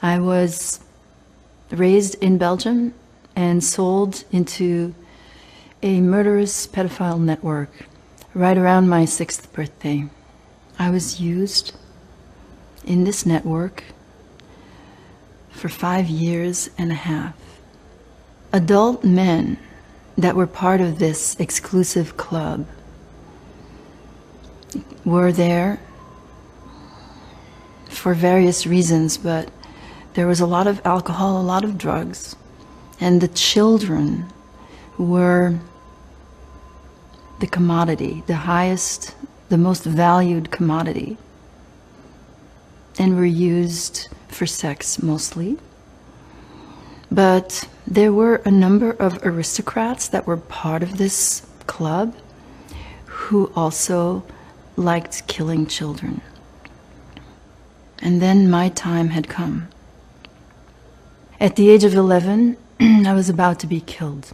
I was raised in Belgium and sold into a murderous pedophile network right around my 6th birthday. I was used in this network for 5 years and a half. Adult men that were part of this exclusive club were there for various reasons, but there was a lot of alcohol, a lot of drugs, and the children were the commodity, the highest, the most valued commodity, and were used for sex mostly. But there were a number of aristocrats that were part of this club who also liked killing children. And then my time had come. At the age of 11, I was about to be killed.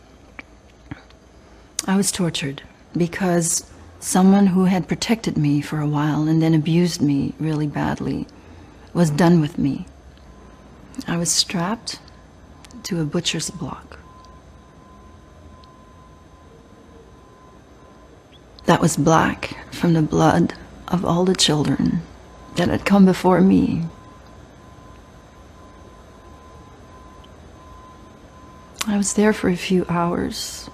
I was tortured because someone who had protected me for a while and then abused me really badly was done with me. I was strapped to a butcher's block. That was black from the blood of all the children that had come before me. I was there for a few hours.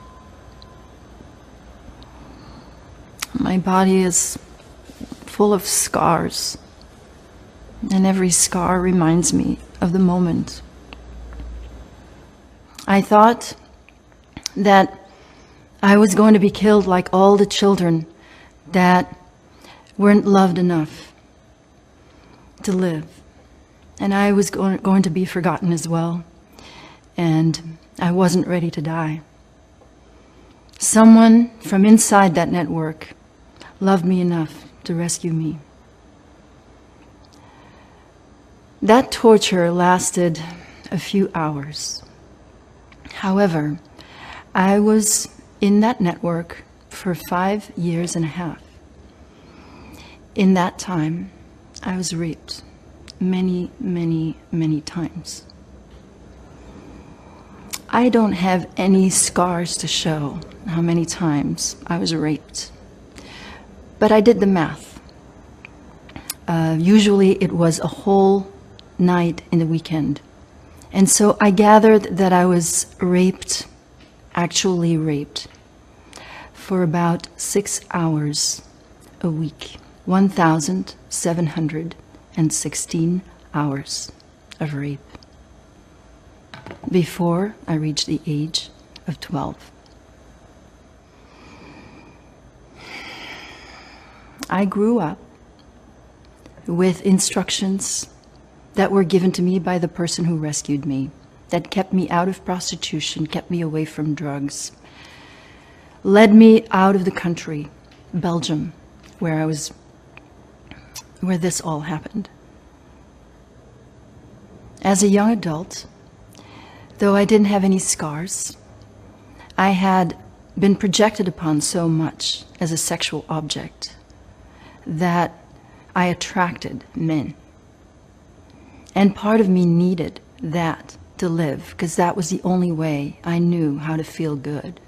My body is full of scars, and every scar reminds me of the moment. I thought that I was going to be killed like all the children that weren't loved enough to live. And I was going to be forgotten as well. And I wasn't ready to die. Someone from inside that network loved me enough to rescue me. That torture lasted a few hours. However, I was in that network for 5 years and a half. In that time, I was raped many, many, many times. I don't have any scars to show how many times I was raped, but I did the math. Usually it was a whole night in the weekend. And so I gathered that I was raped, actually raped, for about 6 hours a week. 1,716 hours of rape before I reached the age of 12. I grew up with instructions that were given to me by the person who rescued me, that kept me out of prostitution, kept me away from drugs, led me out of the country, Belgium, where this all happened. As a young adult, though I didn't have any scars, I had been projected upon so much as a sexual object that I attracted men. And part of me needed that to live, because that was the only way I knew how to feel good.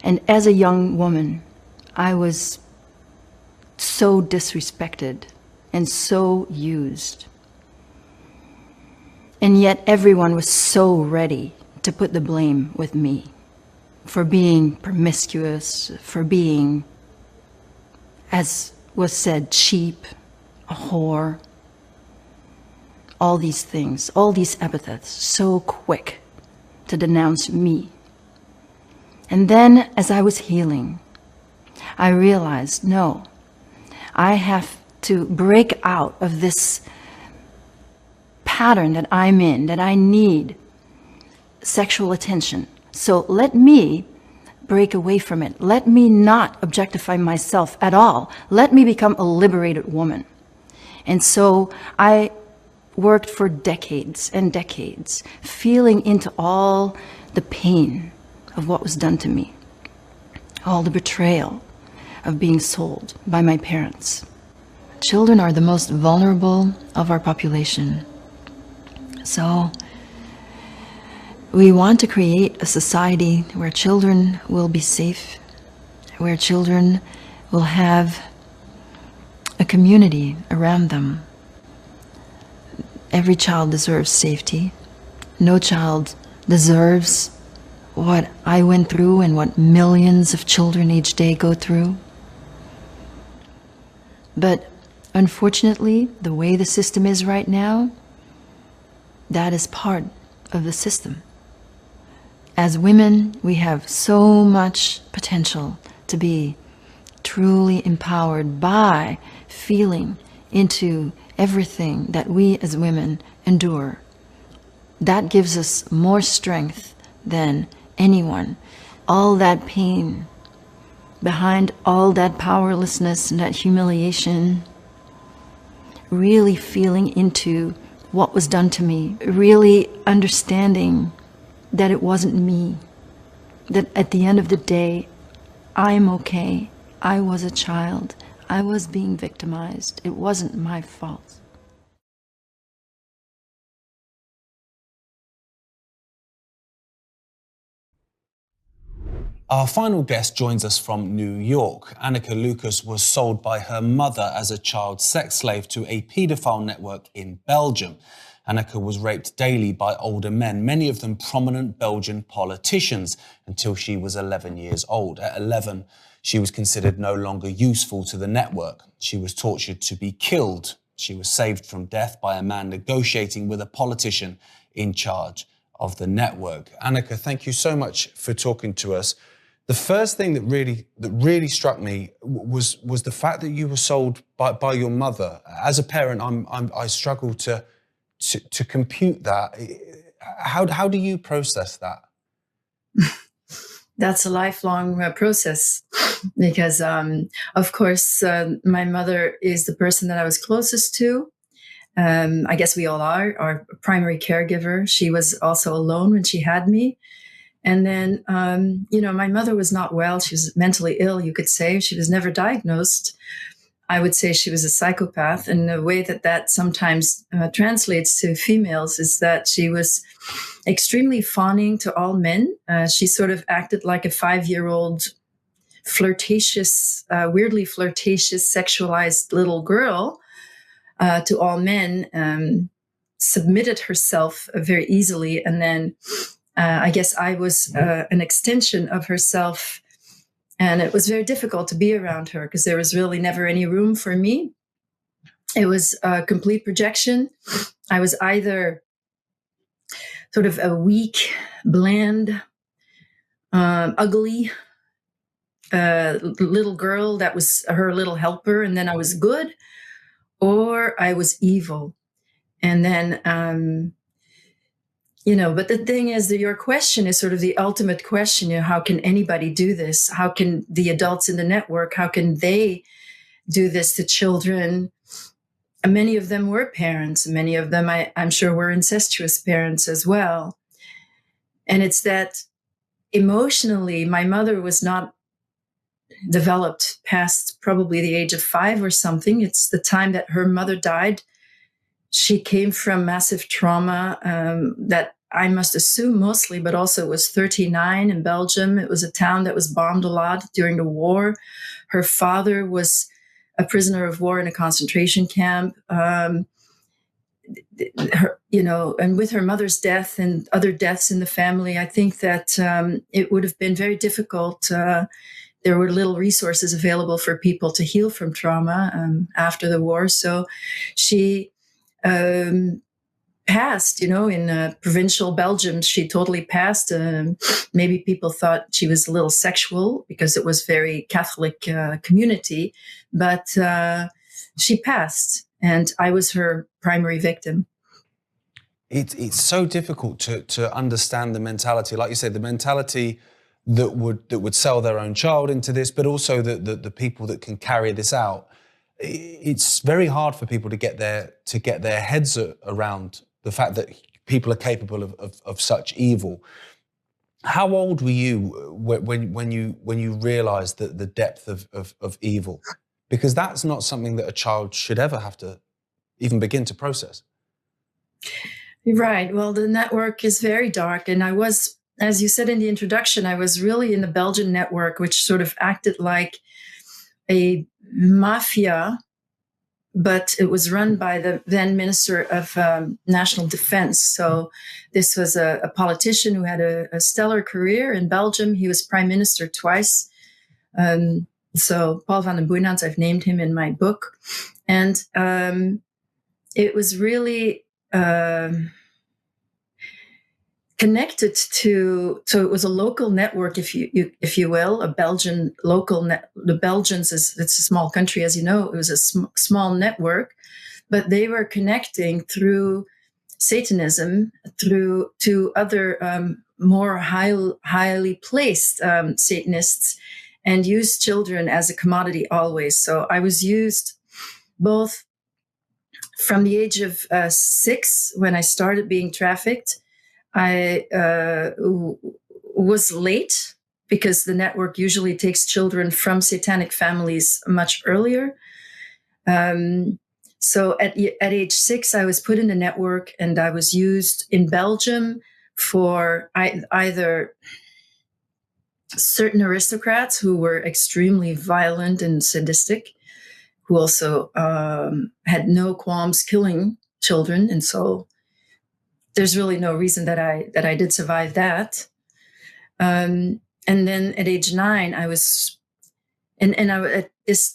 And as a young woman, I was so disrespected and so used. And yet everyone was so ready to put the blame with me for being promiscuous, for being, as was said, cheap, a whore, all these things, all these epithets, so quick to denounce me. And then as I was healing, I realized, no, I have to break out of this pattern that I'm in, that I need sexual attention. So let me break away from it. Let me not objectify myself at all. Let me become a liberated woman. And so I worked for decades and decades, feeling into all the pain of what was done to me, all the betrayal of being sold by my parents. children are the most vulnerable of our population. So we want to create a society where children will be safe, where children will have a community around them. Every child deserves safety. No child deserves what I went through and what millions of children each day go through. But unfortunately, the way the system is right now, that is part of the system. As women, we have so much potential to be truly empowered by feeling into everything that we as women endure. That gives us more strength than anyone. All that pain, behind all that powerlessness and that humiliation, really feeling into what was done to me, really understanding that it wasn't me, that at the end of the day, I'm okay. I was a child. I was being victimized. It wasn't my fault. Our final guest joins us from New York. Anneke Lucas was sold by her mother as a child sex slave to a paedophile network in Belgium. Anneke was raped daily by older men, many of them prominent Belgian politicians, until she was 11 years old. At 11, she was considered no longer useful to the network. She was tortured to be killed. She was saved from death by a man negotiating with a politician in charge of the network. Anneke, thank you so much for talking to us. The first thing that really struck me was the fact that you were sold by your mother. As a parent, I struggle to compute that. How do you process that? That's a lifelong process because, of course, my mother is the person that I was closest to. I guess we all are, our primary caregiver. She was also alone when she had me. And then, my mother was not well. She was mentally ill, you could say. She was never diagnosed. I would say she was a psychopath. And the way that sometimes translates to females is that she was extremely fawning to all men. She sort of acted like a 5-year-old flirtatious, weirdly flirtatious, sexualized little girl to all men, submitted herself very easily. And then I guess I was an extension of herself. And it was very difficult to be around her because there was really never any room for me. It was a complete projection. I was either sort of a weak, bland, ugly little girl that was her little helper, and then I was good, or I was evil. And then, but the thing is that your question is sort of the ultimate question. How can anybody do this? How can the adults in the network, how can they do this to children? And many of them were parents. Many of them, I'm sure, were incestuous parents as well. And it's that emotionally, my mother was not developed past probably the age of 5 or something. It's the time that her mother died. She came from massive trauma that I must assume mostly, but also was 39 in Belgium. It was a town that was bombed a lot during the war. Her father was a prisoner of war in a concentration camp. And with her mother's death and other deaths in the family, I think that it would have been very difficult. There were little resources available for people to heal from trauma after the war. So she passed, in provincial Belgium. She totally passed. Maybe people thought she was a little sexual because it was very Catholic community, but she passed, and I was her primary victim. It's so difficult to understand the mentality, like you said, the mentality that would sell their own child into this, but also the people that can carry this out. It's very hard for people to get their heads around the fact that people are capable of such evil. How old were you when you realised the depth of evil? Because that's not something that a child should ever have to even begin to process. Right. Well, the network is very dark. And I was, as you said in the introduction, I was really in the Belgian network, which sort of acted like a mafia, but it was run by the then Minister of National Defense. So this was a politician who had a stellar career in Belgium. He was prime minister twice. So Paul van den Boeinant, I've named him in my book. And it was really connected to, so it was a local network, if you will, a Belgian local net. The Belgians it's a small country, as you know. It was a small network, but they were connecting through Satanism to other more highly placed Satanists, and used children as a commodity always. So I was used both from the age of 6, when I started being trafficked. I was late because the network usually takes children from satanic families much earlier. So at age 6, I was put in the network, and I was used in Belgium for either certain aristocrats who were extremely violent and sadistic, who also had no qualms killing children. And so there's really no reason that I did survive that. And then at age 9, I was,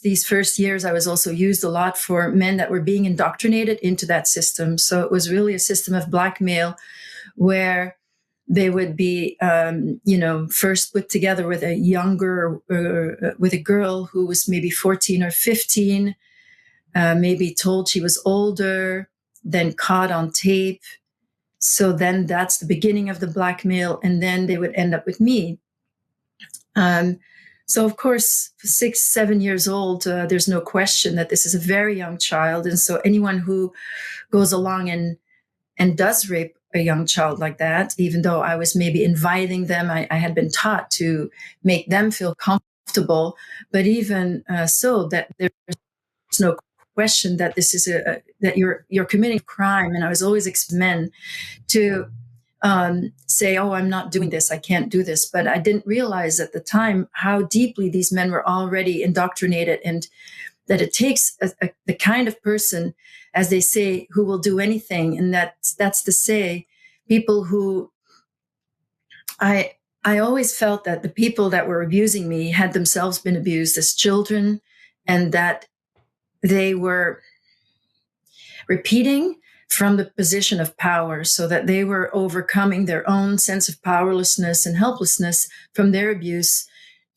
these first years, I was also used a lot for men that were being indoctrinated into that system. So it was really a system of blackmail where they would be, first put together with with a girl who was maybe 14 or 15, maybe told she was older, then caught on tape. So then that's the beginning of the blackmail, and then they would end up with me. So of course, 6, 7 years old, there's no question that this is a very young child. And so anyone who goes along and does rape a young child like that, even though I was maybe inviting them, I had been taught to make them feel comfortable. But even so, that there's no question that this is that you're committing a crime. And I was always expecting men to say, "Oh, I'm not doing this. I can't do this." But I didn't realize at the time how deeply these men were already indoctrinated, and that it takes the kind of person, as they say, who will do anything. And that's to say, people who I always felt that the people that were abusing me had themselves been abused as children, and that they were repeating from the position of power, so that they were overcoming their own sense of powerlessness and helplessness from their abuse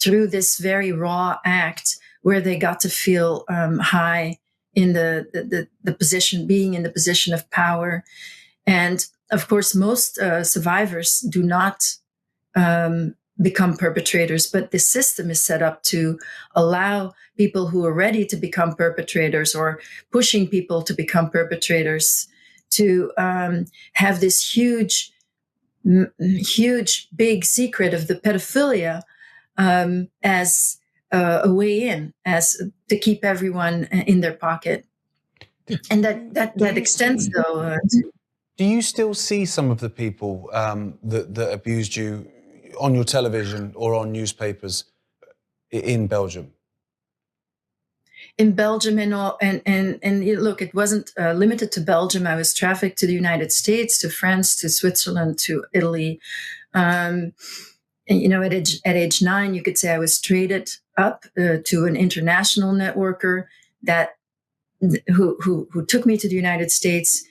through this very raw act, where they got to feel high in the position, being in the position of power. And of course, most survivors do not become perpetrators, but the system is set up to allow people who are ready to become perpetrators, or pushing people to become perpetrators, to have this huge, big secret of the pedophilia as a way in, as to keep everyone in their pocket. And that extends, though. Do you still see some of the people that abused you on your television or on newspapers in Belgium? In Belgium and look, it wasn't limited to Belgium. I was trafficked to the United States, to France, to Switzerland, to Italy. At age 9, you could say I was traded up to an international networker who took me to the United States.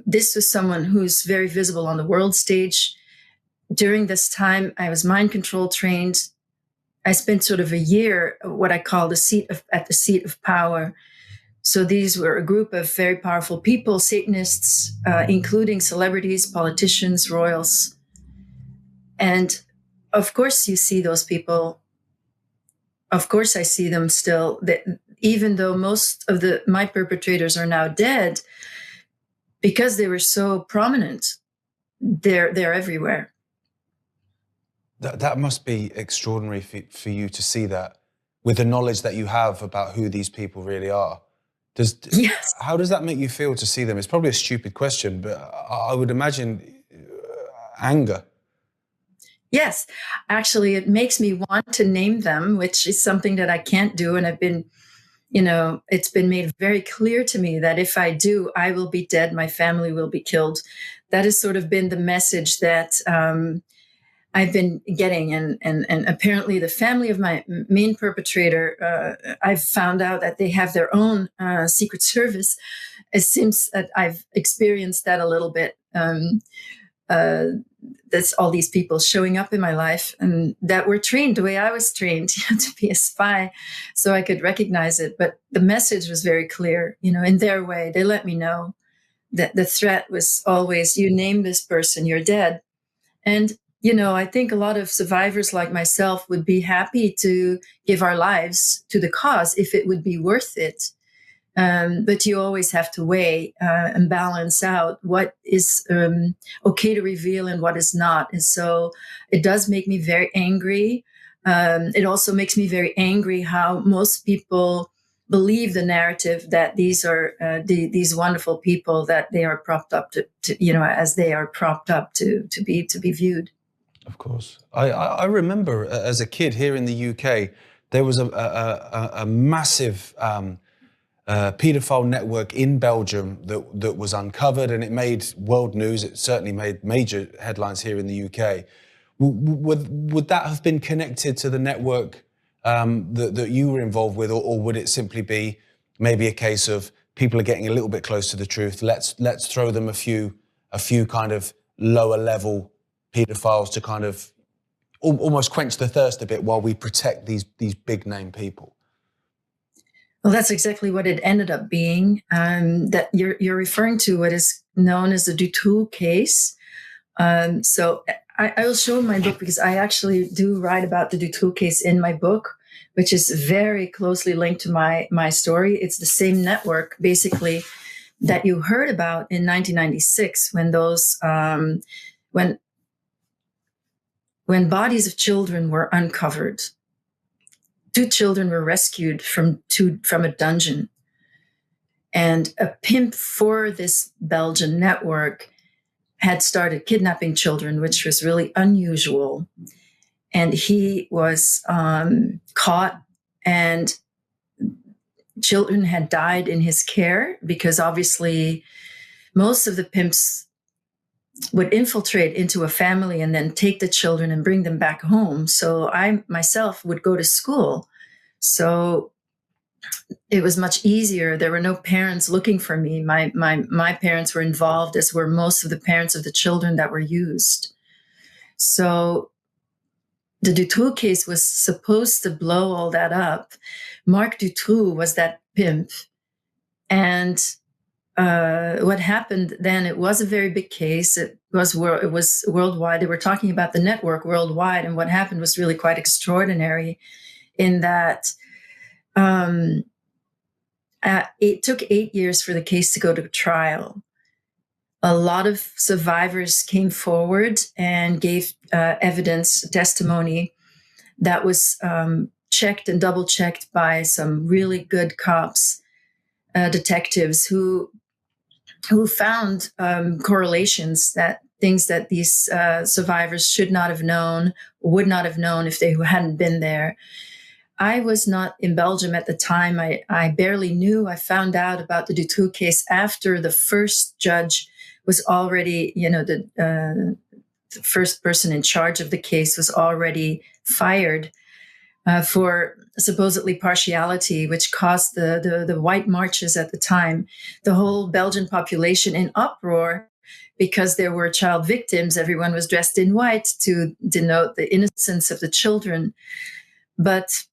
This was someone who's very visible on the world stage. During this time, I was mind control trained. I spent sort of a year, what I call at the seat of power. So these were a group of very powerful people, Satanists, including celebrities, politicians, royals. And of course you see those people. Of course I see them still. Even though most of my perpetrators are now dead, because they were so prominent, they're everywhere. That must be extraordinary for you to see that with the knowledge that you have about who these people really are. Yes. How does that make you feel to see them? It's probably a stupid question, but I would imagine anger. Yes, actually, it makes me want to name them, which is something that I can't do. And I've been, it's been made very clear to me that if I do, I will be dead. My family will be killed. That has sort of been the message that I've been getting. And apparently the family of my main perpetrator, I've found out that they have their own secret service. It seems that I've experienced that a little bit. That's all these people showing up in my life and that were trained the way I was trained to be a spy, so I could recognize it. But the message was very clear, in their way. They let me know that the threat was always, you name this person, you're dead. And, I think a lot of survivors like myself would be happy to give our lives to the cause if it would be worth it. But you always have to weigh and balance out what is okay to reveal and what is not. And so it does make me very angry. It also makes me very angry how most people believe the narrative that these are these wonderful people, that they are propped up to as they are propped up to be viewed. Of course. I remember as a kid here in the UK, there was a massive paedophile network in Belgium that was uncovered, and it made world news. It certainly made major headlines here in the UK. Would that have been connected to the network that you were involved with, or would it simply be maybe a case of people are getting a little bit close to the truth? Let's throw them a few kind of lower level paedophiles to kind of almost quench the thirst a bit while we protect these big name people. Well, that's exactly what it ended up being. That you're referring to what is known as the Dutroux case. So I will show my book, because I actually do write about the Dutroux case in my book, which is very closely linked to my story. It's the same network, basically, that you heard about in 1996 when those when bodies of children were uncovered. 2 children were rescued from a dungeon. And a pimp for this Belgian network had started kidnapping children, which was really unusual. And he was caught, and children had died in his care, because obviously most of the pimps would infiltrate into a family and then take the children and bring them back home. So I myself would go to school. So it was much easier. There were no parents looking for me. My parents were involved, as were most of the parents of the children that were used. So the Dutroux case was supposed to blow all that up. Marc Dutroux was that pimp. And what happened then, it was a very big case. It was worldwide. They were talking about the network worldwide. And what happened was really quite extraordinary, in that it took 8 years for the case to go to trial. A lot of survivors came forward and gave evidence, testimony that was checked and double checked by some really good cops, detectives who found correlations, that things that these survivors should not have known, would not have known if they hadn't been there. I was not in Belgium at the time. I barely knew. I found out about the Dutroux case after the first judge was already, the first person in charge of the case was already fired for supposedly partiality, which caused the white marches at the time, the whole Belgian population in uproar, because there were child victims. Everyone was dressed in white to denote the innocence of the children. But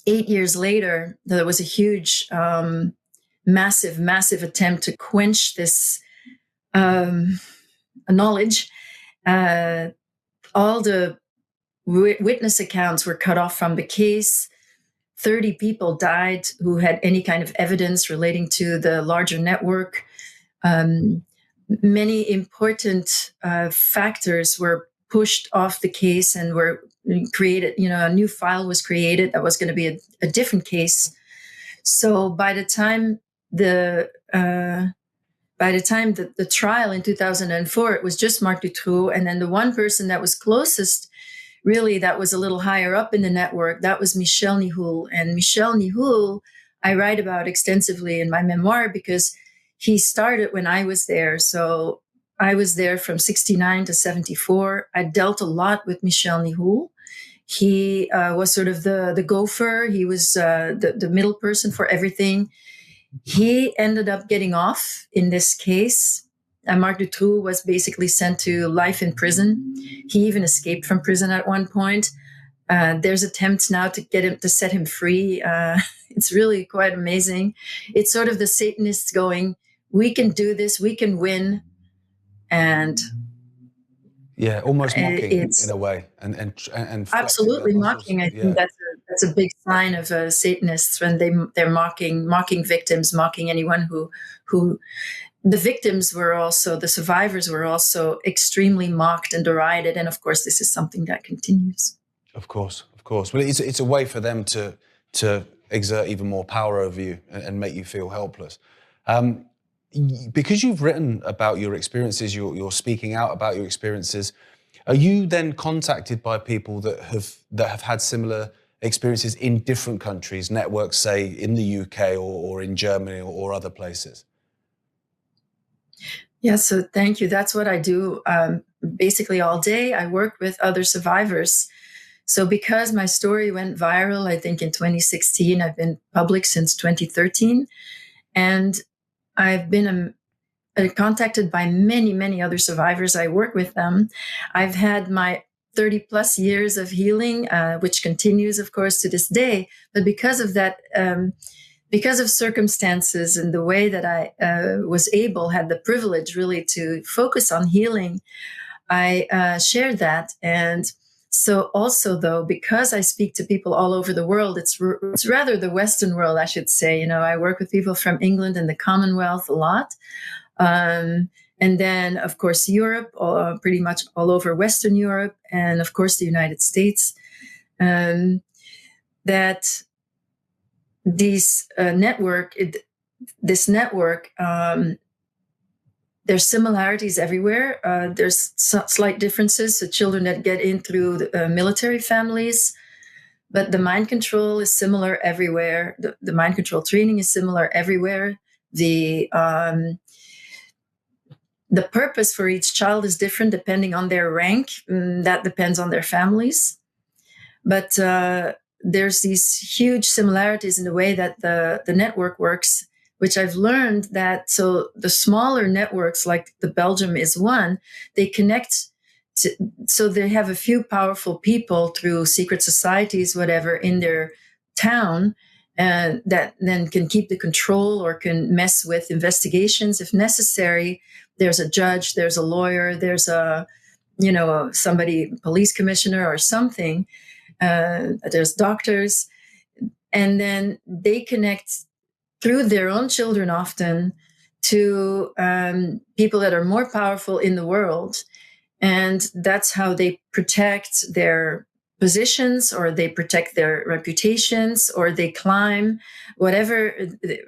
8 years later, there was a huge, massive attempt to quench this knowledge. All the witness accounts were cut off from the case. 30 people died who had any kind of evidence relating to the larger network. Many important factors were pushed off the case and were created, a new file was created that was going to be a different case. So by the time the trial in 2004, it was just Marc Dutroux. And then the one person that was closest, really, that was a little higher up in the network, that was Michel Nihoul. And Michel Nihoul, I write about extensively in my memoir because he started when I was there. So I was there from 69 to 74. I dealt a lot with Michel Nihoul. He was sort of the gopher. He was the middle person for everything. He ended up getting off in this case. Marc Dutroux was basically sent to life in prison. He even escaped from prison at one point. There's attempts now to set him free. It's really quite amazing. It's sort of the Satanists going, we can do this, we can win. And yeah, almost mocking in a way, and absolutely mocking. I think that's a big sign of Satanists when they're mocking victims, mocking anyone who the victims were also, the survivors were also extremely mocked and derided, and of course this is something that continues. Of course. Well, it's a way for them to exert even more power over you and make you feel helpless. Because you've written about your experiences, you're speaking out about your experiences, are you then contacted by people that have had similar experiences in different countries, networks, say, in the UK or in Germany or other places? Yeah, so thank you. That's what I do basically all day. I work with other survivors. So because my story went viral, I think in 2016, I've been public since 2013, and I've been contacted by many, many other survivors. I work with them. I've had my 30 plus years of healing, which continues, of course, to this day. But because of that, because of circumstances and the way that I had the privilege really to focus on healing, I shared that. And so also, though, because I speak to people all over the world, it's rather the Western world, I should say. I work with people from England and the Commonwealth a lot. And then, of course, Europe, pretty much all over Western Europe, and of course, the United States. That this network, there's similarities everywhere. There's slight differences. The children that get in through the, military families, but the mind control is similar everywhere. The mind control training is similar everywhere. The purpose for each child is different depending on their rank. That depends on their families. But there's these huge similarities in the way that the network works, which I've learned that, so the smaller networks, like the Belgium is one, they connect so they have a few powerful people through secret societies, whatever, in their town, and that then can keep the control or can mess with investigations if necessary. There's a judge, there's a lawyer, there's somebody, police commissioner or something. There's doctors, and then they connect through their own children often to people that are more powerful in the world. And that's how they protect their positions, or they protect their reputations, or they climb whatever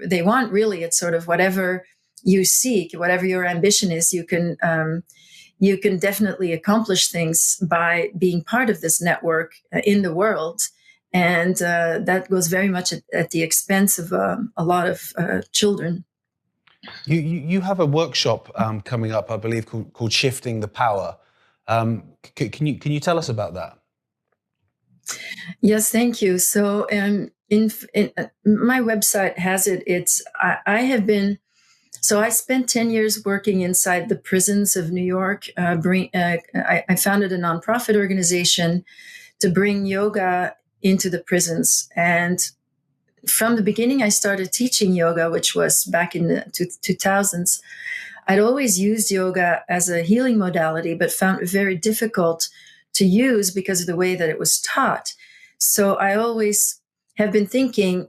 they want. Really, it's sort of whatever you seek, whatever your ambition is, you can definitely accomplish things by being part of this network in the world. And that goes very much at the expense of a lot of children. You have a workshop coming up, I believe, called Shifting the Power. Can you tell us about that? Yes, thank you. So in my website has it. I spent 10 years working inside the prisons of New York. I founded a nonprofit organization to bring yoga into the prisons. And from the beginning, I started teaching yoga, which was back in the 2000s. I'd always used yoga as a healing modality, but found it very difficult to use because of the way that it was taught. So I always have been thinking,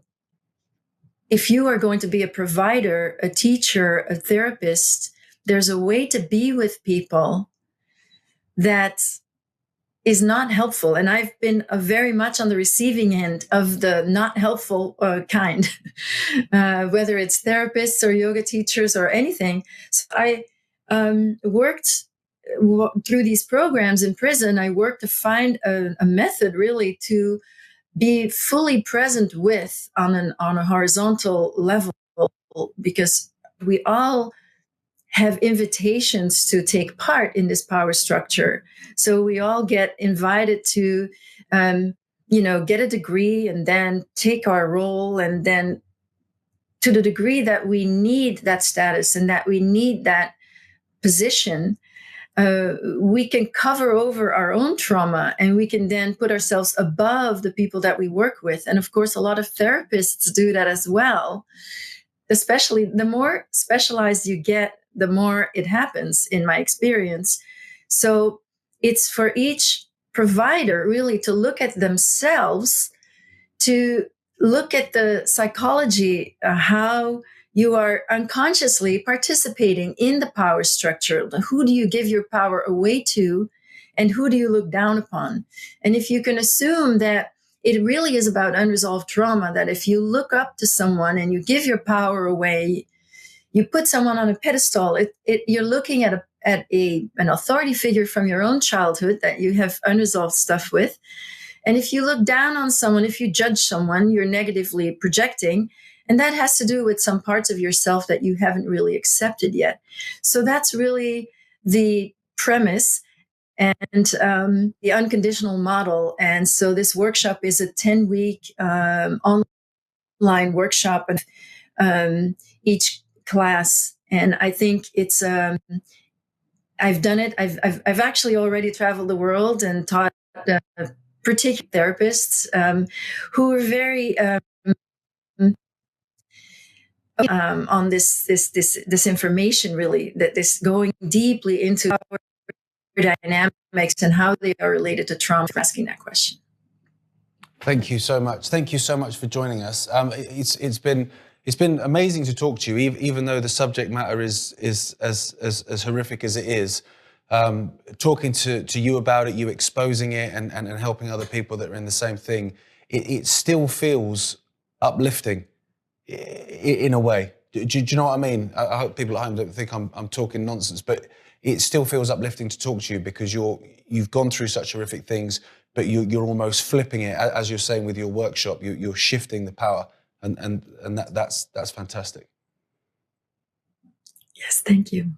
if you are going to be a provider, a teacher, a therapist, there's a way to be with people that is not helpful. And I've been very much on the receiving end of the not helpful kind, whether it's therapists or yoga teachers or anything. So I worked through these programs in prison. I worked to find a method really to be fully present with on a horizontal level, because we all have invitations to take part in this power structure. So we all get invited to, get a degree and then take our role. And then to the degree that we need that status and that we need that position, we can cover over our own trauma, and we can then put ourselves above the people that we work with. And of course, a lot of therapists do that as well. Especially the more specialized you get, the more it happens, in my experience. So it's for each provider really to look at themselves, to look at the psychology, how you are unconsciously participating in the power structure. Who do you give your power away to, and who do you look down upon? And if you can assume that it really is about unresolved trauma, that if you look up to someone and you give your power away, you put someone on a pedestal, you're looking at an authority figure from your own childhood that you have unresolved stuff with. And if you look down on someone, if you judge someone, you're negatively projecting. And that has to do with some parts of yourself that you haven't really accepted yet. So that's really the premise and the unconditional model. And so this workshop is a 10-week online workshop of each class. And I think it's, I've done it. I've actually already traveled the world and taught particular therapists who are very on this information, really, that this going deeply into power dynamics and how they are related to trauma. Asking that question. Thank you so much. Thank you so much for joining us. It's been amazing to talk to you, even though the subject matter is as horrific as it is. Talking to you about it, you exposing it, and helping other people that are in the same thing, it still feels uplifting in a way. Do you know what I mean? I hope people at home don't think I'm talking nonsense, but it still feels uplifting to talk to you, because you've gone through such horrific things, but you're almost flipping it, as you're saying with your workshop. You're shifting the power, and that's fantastic. Yes, thank you.